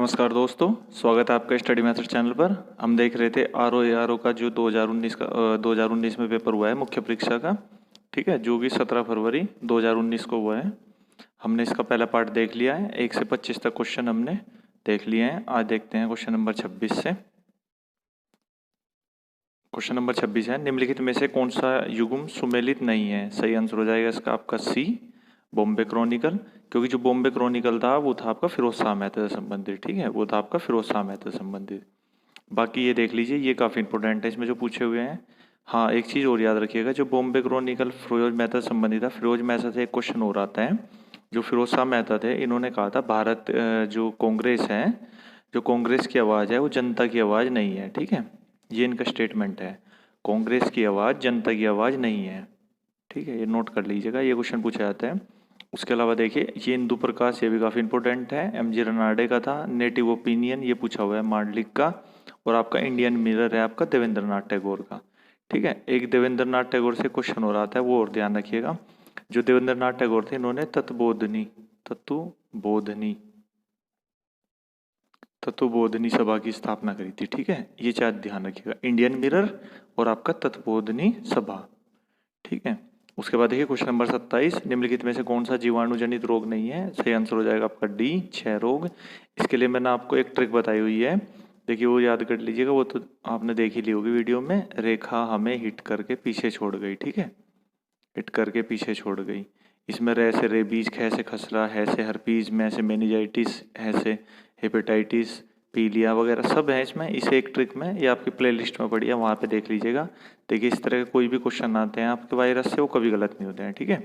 नमस्कार दोस्तों, स्वागत है आपका स्टडी मेथड चैनल पर। हम देख रहे थे आर ओ का जो 2019 में पेपर हुआ है मुख्य परीक्षा का, ठीक है, जो कि 17 फरवरी 2019 को हुआ है। हमने इसका पहला पार्ट देख लिया है, 1 से 25 तक क्वेश्चन हमने देख लिए हैं। आज देखते हैं क्वेश्चन नंबर 26 से। क्वेश्चन नंबर 26 है, निम्नलिखित में से कौन सा युग्म सुमेलित नहीं है? सही आंसर हो जाएगा इसका आपका सी, बॉम्बे क्रॉनिकल, क्योंकि जो बॉम्बे क्रॉनिकल था वो था आपका फिरोज शाह मेहता से संबंधित, ठीक है, वो था आपका फिरोज शाह मेहता से संबंधित। बाकी ये देख लीजिए, ये काफ़ी इंपॉर्टेंट है इसमें जो पूछे हुए हैं। हाँ, एक चीज़ और याद रखिएगा, जो बॉम्बे क्रॉनिकल फिरोज मेहता से संबंधित था, फिरोज मेहता से एक क्वेश्चन और आता है। जो फिरोज शाह मेहता थे, इन्होंने कहा था भारत जो कांग्रेस है, जो कांग्रेस की आवाज़ है वो जनता की आवाज़ नहीं है, ठीक है, ये इनका स्टेटमेंट है। कांग्रेस की आवाज़ जनता की आवाज़ नहीं है, ठीक है, ये नोट कर लीजिएगा, ये क्वेश्चन पूछा जाता है। उसके अलावा देखिए, ये इंदु प्रकाश, ये भी काफ़ी इंपॉर्टेंट है, एमजी रनाडे का था। नेटिव ओपिनियन ये पूछा हुआ है मांडलिक का। और आपका इंडियन मिरर है आपका देवेंद्र नाथ टैगोर का, ठीक है। एक देवेंद्र नाथ टैगोर से क्वेश्चन हो रहा था, वो और ध्यान रखिएगा। जो देवेंद्र नाथ टैगोर थे, इन्होंने तत्वबोधनी सभा की स्थापना करी थी, ठीक है, ये चार ध्यान रखिएगा, इंडियन मिरर और आपका तत्वबोधनी सभा, ठीक है। उसके बाद देखिए क्वेश्चन नंबर 27, निम्नलिखित में से कौन सा जीवाणु जनित रोग नहीं है? सही आंसर हो जाएगा आपका डी, क्षय रोग। इसके लिए मैंने आपको एक ट्रिक बताई हुई है, देखिए वो याद कर लीजिएगा, वो तो आपने देख ही ली होगी वीडियो में। रेखा हमें हिट करके पीछे छोड़ गई, ठीक है, हिट करके पीछे छोड़ गई। इसमें रे से रेबीज, ख से खसरा, है से हर्पीज, में से मेनिजाइटिस, है से हेपेटाइटिस, पीलिया वगैरह सब है इसमें। इसे एक ट्रिक में, ये आपकी प्लेलिस्ट में पड़ी है, वहाँ पे देख लीजिएगा। देखिए इस तरह के कोई भी क्वेश्चन आते हैं आपके वायरस से, वो कभी गलत नहीं होते हैं, ठीक है।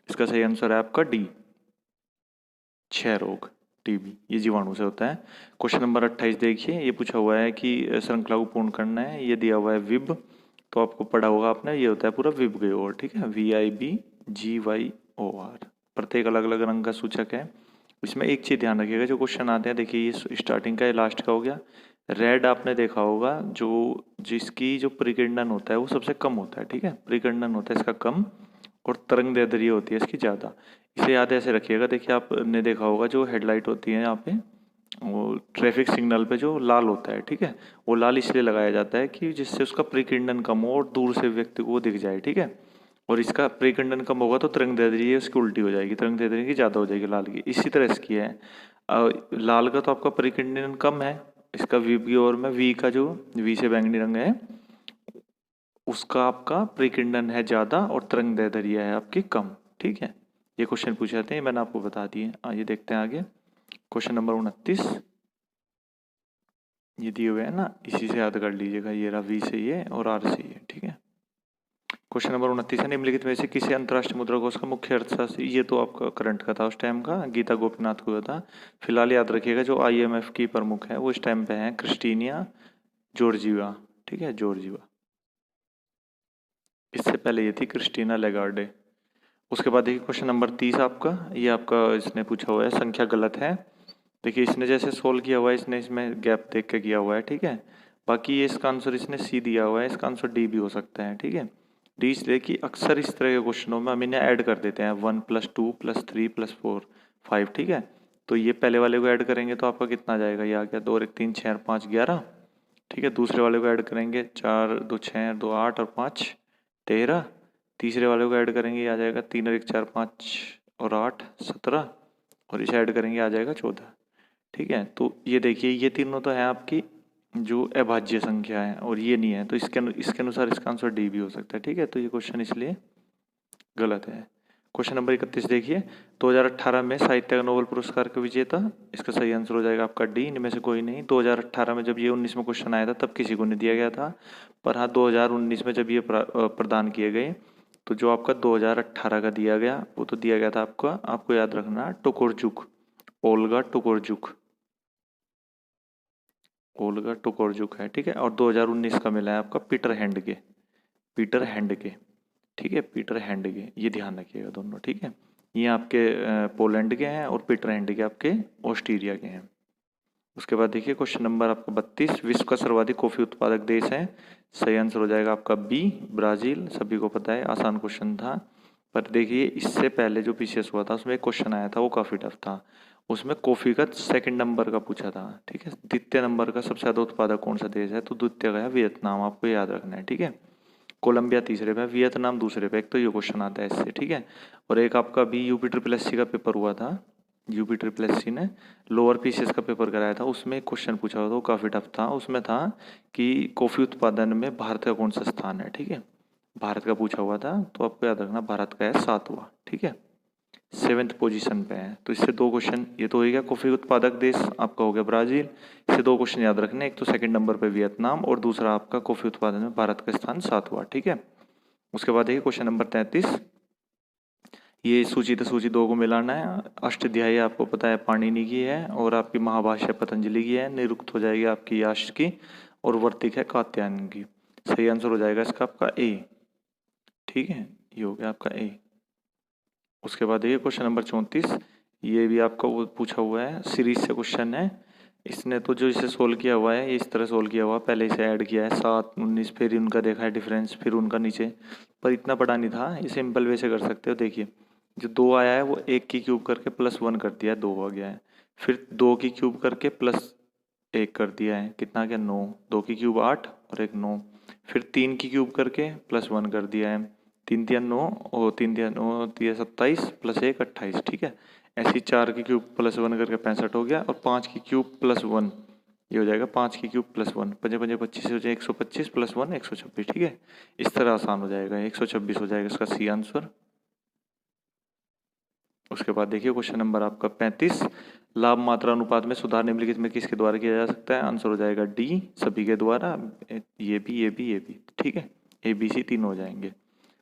इसका सही आंसर है आपका डी, क्षय रोग, टीबी, ये जीवाणु से होता है। क्वेश्चन नंबर 28 देखिए, ये पूछा हुआ है कि श्रृंखला को पूर्ण करना है, ये दिया हुआ है विब, तो आपको पढ़ा होगा आपने, ये होता है पूरा विबग्योर, ठीक है, VIBGYOR। प्रत्येक अलग अलग रंग का सूचक है। इसमें एक चीज़ ध्यान रखिएगा, जो क्वेश्चन आते हैं, देखिए ये स्टार्टिंग का है, लास्ट का हो गया। रेड आपने देखा होगा, जो जिसकी जो परिकीर्णन होता है वो सबसे कम होता है, ठीक है, परिकीर्णन होता है इसका कम, और तरंग दैर्ध्य होती है इसकी ज़्यादा। इसे याद ऐसे रखिएगा, देखिए आपने देखा होगा जो हेडलाइट होती है यहाँ पे, वो ट्रैफिक सिग्नल पे जो लाल होता है, ठीक है, वो लाल इसलिए लगाया जाता है कि जिससे उसका परिकीर्णन कम हो और दूर से व्यक्ति को दिख जाए, ठीक है। और इसका परिकीर्णन कम होगा तो तरंग दैर्ध्य उसकी उल्टी हो जाएगी, तरंग दैर्ध्य की ज़्यादा हो जाएगी लाल की। इसी तरह इसकी है, लाल का तो आपका परिकीर्णन कम है, इसका वी और में वी का जो वी से बैंगनी रंग है, उसका आपका परिकीर्णन है ज़्यादा और तरंग दैर्ध्य है आपकी कम, ठीक है। ये क्वेश्चन पूछे जाते हैं, मैंने आपको बता दिए। आइए देखते हैं आगे, क्वेश्चन नंबर 29, ये दिए हुए है ना, इसी से याद कर लीजिएगा, ये रहा वी से ये और आर से ये, ठीक है। क्वेश्चन नंबर 29 है, निम्नलिखित में से किसी अंतर्राष्ट्रीय मुद्रा कोष का मुख्य अर्थशास्त्री, ये तो आपका करंट का था उस टाइम का, गीता गोपीनाथ को था। फिलहाल याद रखिएगा, जो IMF की प्रमुख है वो इस टाइम पे हैं क्रिस्टीनिया जॉर्जिवा, ठीक है, जॉर्जिवा। इससे पहले ये थी क्रिस्टीना लेगार्डे। उसके बाद देखिए क्वेश्चन नंबर 30 आपका, ये आपका इसने पूछा हुआ है, संख्या गलत है। देखिए इसने जैसे सोल्व किया हुआ है, इसने इसमें गैप देख के किया हुआ है, ठीक है। बाकी ये इसका आंसर इसने सी दिया हुआ है, इसका आंसर डी भी हो सकता है, ठीक है। डी इसलिए कि अक्सर इस तरह के क्वेश्चनों में हम इन्हें ऐड कर देते हैं, 1 + 2 + 3 + 4 5, ठीक है। तो ये पहले वाले को ऐड करेंगे तो आपका कितना जाएगा, ये आ गया 2 और 1 3 6 और 5 11, ठीक है। दूसरे वाले को ऐड करेंगे 4 2 6 2 8 और 5 13, तीसरे वाले को ऐड करेंगे आ जाएगा 3 और 1 4 5 और 8 17, और इसे ऐड करेंगे आ जाएगा 14, ठीक है। तो ये देखिए, ये तीनों तो है आपकी जो अभाज्य संख्या है, और ये नहीं है, तो इसके अनुसार इसका आंसर डी भी हो सकता है, ठीक है। तो ये क्वेश्चन इसलिए गलत है। क्वेश्चन नंबर 31 देखिए, 2018 में साहित्य का नोबेल पुरस्कार का विजेता, इसका सही आंसर हो जाएगा आपका डी, इनमें से कोई नहीं। 2018 में जब ये 19 में क्वेश्चन आया था तब किसी को नहीं दिया गया था, पर हाँ 2019 में जब ये प्रदान किए गए, तो जो आपका 2018 का दिया गया वो तो दिया गया था आपका, आपको याद रखना, टोकोरजुक, ओल्गा टोकोरजुक, ओल्गा टोकोरजुक है, ठीक है। और 2019 का मिला है आपका पीटर हैंडके, पीटर हैंडके, ठीक है, पीटर हैंडके, ये ध्यान रखिएगा दोनों, ठीक है। ये आपके पोलैंड के हैं और पीटर हैंडके आपके ऑस्ट्रेलिया के हैं। उसके बाद देखिए क्वेश्चन नंबर आपका 32, विश्व का सर्वाधिक कॉफी उत्पादक देश है, सही आंसर हो जाएगा आपका बी, ब्राजील, सभी को पता है, आसान क्वेश्चन था। पर देखिए इससे पहले जो पीसीएस हुआ था उसमें एक क्वेश्चन आया था, वो काफ़ी टफ था, उसमें कॉफ़ी का सेकंड नंबर का पूछा था, ठीक है। द्वितीय नंबर का सबसे ज़्यादा उत्पादक कौन सा देश है, तो द्वितीय का है वियतनाम, आपको याद रखना है, ठीक है। कोलंबिया तीसरे पे, वियतनाम दूसरे पे। एक तो ये क्वेश्चन आता है इससे, ठीक है। और एक आपका भी यूपी ट्रिपल एस सी का पेपर हुआ था, यूपी ट्रिपल एस सी ने लोअर पीसीएस का पेपर कराया था, उसमें एक क्वेश्चन पूछा हुआ था, वो काफ़ी टफ था। उसमें था कि कॉफ़ी उत्पादन में भारत का कौन सा स्थान है, ठीक है। भारत का पूछा हुआ था, तो आपको याद रखना भारत का है 7वां, ठीक है, 7th पोजीशन पे है। तो इससे 2 क्वेश्चन, ये तो हो गया कॉफ़ी उत्पादक देश आपका हो गया ब्राज़ील। इससे 2 क्वेश्चन याद रखने, एक तो सेकंड नंबर पे वियतनाम और दूसरा आपका कॉफ़ी उत्पादन में भारत का स्थान 7वां, ठीक है। उसके बाद देखिए क्वेश्चन नंबर 33, ये सूची तो सूची 2 को मिलाना है। अष्टाध्यायी आपको पता है पाणिनि की है, और आपकी महाभाष्य पतंजलि की है। निरुक्त हो जाएगी आपकी यास्क की, और वर्तिक है कात्यायन की। सही आंसर हो जाएगा इसका आपका ए, ठीक है, ये हो गया आपका ए। उसके बाद देखिए क्वेश्चन नंबर 34, ये भी आपका वो पूछा हुआ है, सीरीज से क्वेश्चन है। इसने तो जो इसे सोल्व किया हुआ है, ये इस तरह सोल्व किया हुआ है, पहले इसे ऐड किया है 7 19, फिर उनका देखा है डिफरेंस, फिर उनका नीचे, पर इतना बड़ा नहीं था। ये सिंपल वे से कर सकते हो। देखिए जो 2 आया है वो 1 की क्यूब करके +1 कर दिया है, 2 आ गया है। फिर 2 की क्यूब करके +1 कर दिया है, कितना आ गया 9, 2 की क्यूब 8 और एक 9। फिर 3 की क्यूब करके +1 कर दिया है, 3 तिया 9 और 3 तिया 9 तिया 27 +1 28, ठीक है। ऐसी 4 की क्यूब +1 करके 65 हो गया, और 5 की क्यूब +1 ये हो जाएगा 5 की क्यूब +1, 5 5 25 हो जाएगा 125 +1 126, ठीक है। इस तरह आसान हो जाएगा, 126 हो जाएगा इसका सी आंसर। उसके बाद देखिए क्वेश्चन नंबर आपका 35, लाभ मात्रा अनुपात में सुधार निम्नलिखित में किसके द्वारा किया जा सकता है, आंसर हो जाएगा डी, सभी के द्वारा। ये भी, ठीक है, ए बी सी तीनों हो जाएंगे।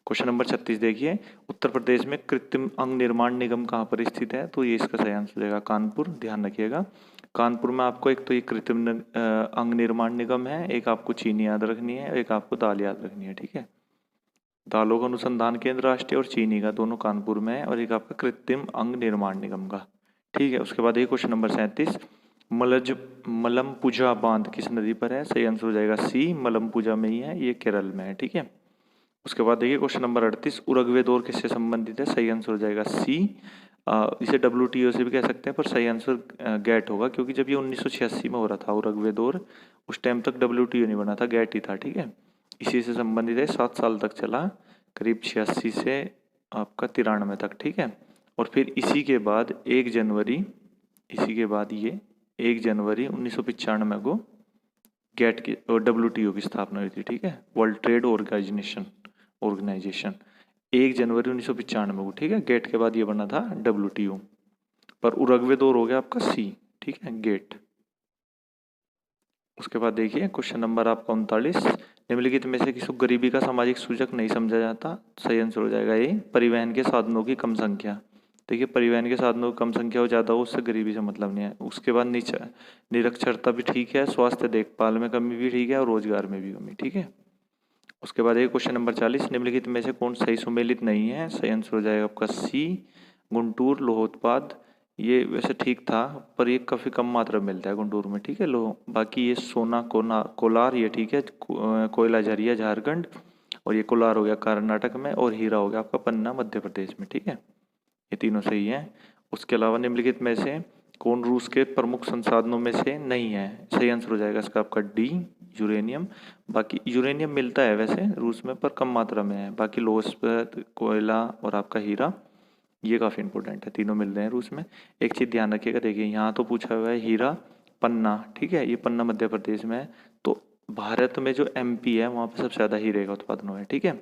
क्वेश्चन नंबर 36 देखिए, उत्तर प्रदेश में कृत्रिम अंग निर्माण निगम कहाँ पर स्थित है, तो ये इसका सही आंसर हो जाएगा कानपुर। ध्यान रखिएगा, कानपुर में आपको एक तो ये कृत्रिम अंग निर्माण निगम है, एक आपको चीनी याद रखनी है, एक आपको दाल याद रखनी है, ठीक है। दालों का अनुसंधान केंद्र राष्ट्रीय और चीनी का दोनों कानपुर में है, और एक आपका कृत्रिम अंग निर्माण निगम का, ठीक है। उसके बाद ये क्वेश्चन नंबर 37, मलमपुझा बांध किस नदी पर है, सही आंसर हो जाएगा सी, मलमपुझा में ही है, ये केरल में है, ठीक है। उसके बाद देखिए क्वेश्चन नंबर 38, उरुग्वे दौर किससे संबंधित है, सही आंसर हो जाएगा सी। इसे WTO से भी कह सकते हैं, पर सही आंसर गैट होगा, क्योंकि जब ये 1986 में हो रहा था उरुग्वे दौर, उस टाइम तक WTO नहीं बना था, गैट ही था, ठीक है। इसी से संबंधित है, 7 साल तक चला, करीब 86 से आपका 93 तक, ठीक है। और फिर इसी के बाद 1 जनवरी, इसी के बाद ये 1 जनवरी 1995 को गैट की और WTO की स्थापना हुई थी, ठीक है, वर्ल्ड ट्रेड ऑर्गेनाइजेशन 1 जनवरी 1995 को, ठीक है। गेट के बाद ये बना था WTO, पर उरुग्वे दौर हो गया आपका सी, ठीक है, गेट। उसके बाद देखिए क्वेश्चन नंबर आपका 39, निम्नलिखित में से किसी गरीबी का सामाजिक सूचक नहीं समझा जाता, सही आंसर हो जाएगा ये, परिवहन के साधनों की कम संख्या। देखिए परिवहन के साधनों की कम संख्या हो ज़्यादा हो, उससे गरीबी से मतलब नहीं है। उसके बाद निरक्षरता भी ठीक है, स्वास्थ्य देखभाल में कमी भी ठीक है, और रोजगार में भी कमी, ठीक है। उसके बाद एक क्वेश्चन नंबर 40, निम्नलिखित में से कौन सही सुमेलित नहीं है, सही आंसर हो जाएगा आपका सी, गुंटूर लोहोत्पाद। ये वैसे ठीक था, पर ये काफ़ी कम मात्रा में मिलता है गुंटूर में, ठीक है, लोह। बाकी ये सोना कोलार ये ठीक है, कोयला झरिया झारखंड, और ये कोलार हो गया कर्नाटक में, और हीरा हो गया आपका पन्ना मध्य प्रदेश में, ठीक है। ये तीनों सही है। उसके अलावा निम्नलिखित में से कौन रूस के प्रमुख संसाधनों में से नहीं है, सही आंसर हो जाएगा इसका आपका डी, यूरेनियम। बाकी यूरेनियम मिलता है वैसे रूस में, पर कम मात्रा में है। बाकी लोह इस्पात, कोयला और आपका हीरा, ये काफ़ी इंपॉर्टेंट है, तीनों मिल रहे हैं रूस में। एक चीज़ ध्यान रखिएगा, देखिए यहाँ तो पूछा हुआ है हीरा पन्ना, ठीक है, ये पन्ना मध्य प्रदेश में है। तो भारत में जो MP है वहाँ पे सबसे ज़्यादा हीरे का उत्पादन हुआ है, ठीक है।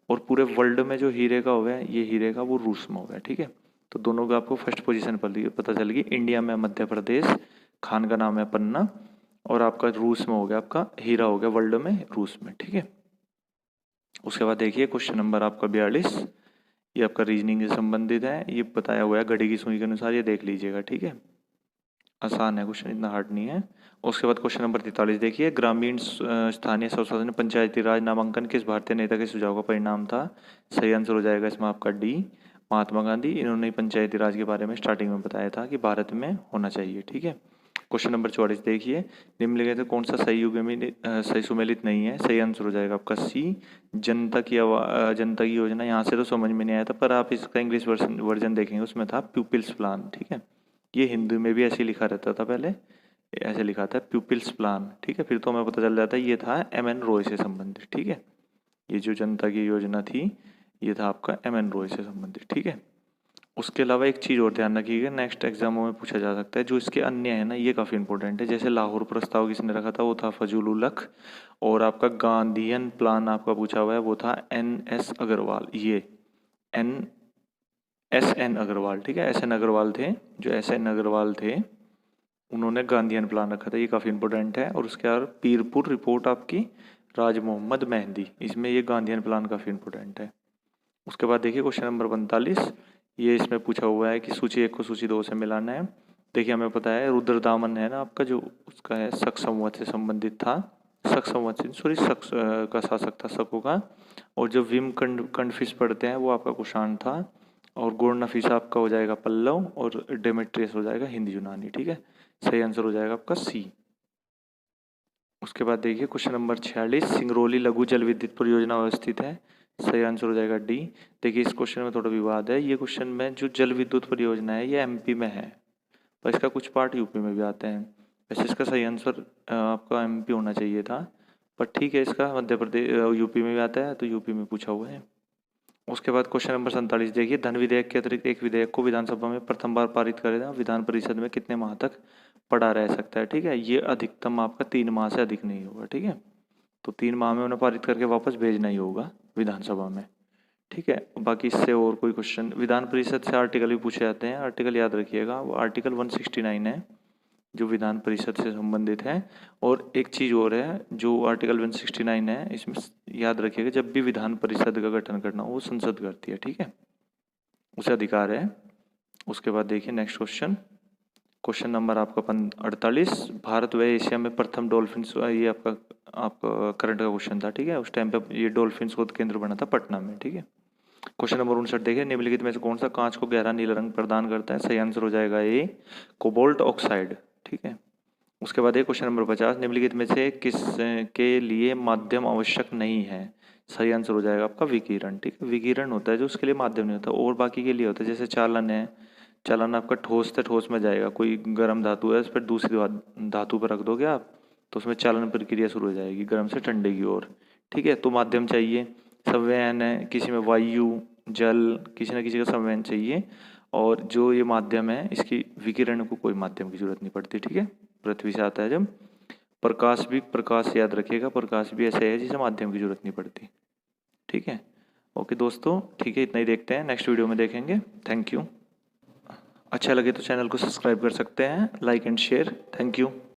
और पूरे वर्ल्ड में जो हीरे का हुआ है, ये हीरे का वो रूस में हुआ है, ठीक है। तो दोनों का आपको फर्स्ट पोजीशन पर पता चल गई। इंडिया में मध्य प्रदेश, खान का नाम है पन्ना, और आपका रूस में हो गया आपका हीरा हो गया वर्ल्ड में रूस में, ठीक है। उसके बाद देखिए क्वेश्चन नंबर आपका 42, ये आपका रीजनिंग से संबंधित है। ये बताया हुआ है घड़ी की सुई के अनुसार, ये देख लीजिएगा, ठीक है। आसान है क्वेश्चन, इतना हार्ड नहीं है। उसके बाद क्वेश्चन नंबर 43 देखिए, ग्रामीण स्थानीय स्वशासन पंचायती राज नामांकन किस भारतीय नेता के सुझाव का परिणाम था, सही आंसर हो जाएगा इसमें आपका डी, महात्मा गांधी। इन्होंने पंचायती राज के बारे में स्टार्टिंग में बताया था कि भारत में होना चाहिए, ठीक है। क्वेश्चन नंबर 44 देखिए, निम्नलिखित में कौन सा सही युग में सही सुमेलित नहीं है, सही आंसर हो जाएगा आपका सी, जनता की योजना। यहाँ से तो समझ में नहीं आया था, पर आप इसका इंग्लिश वर्जन देखेंगे, उसमें था पीपल्स प्लान, ठीक है। ये हिंदी में भी ऐसे ही लिखा रहता था पहले, ऐसे लिखा था प्यूपिल्स प्लान, ठीक है। फिर तो हमें पता चल जाता है ये था एम.एन. रॉय से संबंधित, ठीक है। ये जो जनता की योजना थी ये था आपका एम.एन. रॉय से संबंधित, ठीक है। उसके अलावा एक चीज़ और ध्यान रखिएगा, नेक्स्ट एग्जामों में पूछा जा सकता है, जो इसके अन्य है ना ये काफ़ी इंपॉर्टेंट है। जैसे लाहौर प्रस्ताव किसने रखा था, वो था फजूल उल हक। और आपका गांधीयन प्लान आपका पूछा हुआ है, वो था N.S. अग्रवाल। ये S.N. अग्रवाल, ठीक है, S.N. अग्रवाल थे। जो S.N. अग्रवाल थे उन्होंने गांधीयन प्लान रखा था, ये काफ़ी इंपॉर्टेंट है। और उसके बाद पीरपुर रिपोर्ट आपकी राज मोहम्मद मेहंदी, इसमें ये गांधीयन प्लान काफ़ी इंपॉर्टेंट है। उसके बाद देखिए क्वेश्चन नंबर 45, ये इसमें पूछा हुआ है कि सूची 1 को सूची 2 से मिलाना है। देखिए हमें पता है रुद्रदामन है ना आपका, जो उसका है शक संवत से संबंधित था, शक संवत से सॉरी शक का शासक था शकों का। और जो विम कनफिस पढ़ते हैं वो आपका कुषाण था। और गोर्ण नफीस आपका हो जाएगा पल्लव, और डेमेट्रियस हो जाएगा हिंद यूनानी, ठीक है। सही आंसर हो जाएगा आपका सी। उसके बाद देखिए क्वेश्चन नंबर 46, सिंगरौली लघु जल विद्युत परियोजना अवस्थित है। सही आंसर हो जाएगा डी। देखिए इस क्वेश्चन में थोड़ा विवाद है, ये क्वेश्चन में जो जल विद्युत परियोजना है ये एमपी में है, पर इसका कुछ पार्ट यूपी में भी आते हैं। वैसे इसका सही आंसर आपका एमपी होना चाहिए था, पर ठीक है, इसका मध्य प्रदेश यूपी में भी आता है, तो यूपी में पूछा हुआ है। उसके बाद क्वेश्चन नंबर 47 देखिए, धन विधेयक के अतिरिक्त एक विधेयक को विधानसभा में प्रथम बार पारित करेगा विधान परिषद में कितने माह तक पड़ा रह सकता है, ठीक है। ये अधिकतम आपका 3 माह से अधिक नहीं होगा, ठीक है। तो 3 माह में उन्हें पारित करके वापस भेजना ही होगा विधानसभा में, ठीक है। बाकी इससे और कोई क्वेश्चन, विधान परिषद से आर्टिकल भी पूछे जाते हैं, आर्टिकल याद रखिएगा, वो आर्टिकल 169 है जो विधान परिषद से संबंधित है। और एक चीज़ और है, जो आर्टिकल 169 है इसमें याद रखिएगा, जब भी विधान परिषद का गठन करना हो वो संसद करती है, ठीक है, उसे अधिकार है। उसके बाद देखिए नेक्स्ट क्वेश्चन, क्वेश्चन नंबर आपका 48, भारत व एशिया में प्रथम डॉल्फिन, ये आपका आपका करंट का क्वेश्चन था, ठीक है। उस टाइम पे ये डॉल्फिन शोध केंद्र बना था पटना में, ठीक है। क्वेश्चन नंबर 59 देखिए, निम्नलिखित में से कौन सा कांच को गहरा नीला रंग प्रदान करता है। सही आंसर हो जाएगा ए, कोबाल्ट ऑक्साइड, ठीक है। उसके बाद एक क्वेश्चन नंबर 50, निम्नलिखित में से किस के लिए माध्यम आवश्यक नहीं है। सही आंसर हो जाएगा आपका विकिरण, ठीक है। विकिरण होता है जो उसके लिए माध्यम नहीं होता, और बाकी के लिए होता है। जैसे चालन है, चालन आपका ठोस से ठोस में जाएगा, कोई गर्म धातु है उस पर दूसरी धातु पर रख दोगे आप, तो उसमें चालन प्रक्रिया शुरू हो जाएगी गर्म से ठंडे की ओर, ठीक है। तो माध्यम चाहिए। संवहन है, किसी में वायु जल किसी न किसी का संवहन चाहिए। और जो ये माध्यम है इसकी विकिरण को कोई माध्यम की जरूरत नहीं पड़ती, ठीक है। पृथ्वी से आता है जब। प्रकाश भी, प्रकाश याद रखिएगा, प्रकाश भी ऐसे है जिसे माध्यम की जरूरत नहीं पड़ती, ठीक है। ओके दोस्तों, ठीक है, इतना ही देखते हैं, नेक्स्ट वीडियो में देखेंगे। Thank you. अच्छा लगे तो चैनल को सब्सक्राइब कर सकते हैं, like and share. Thank you.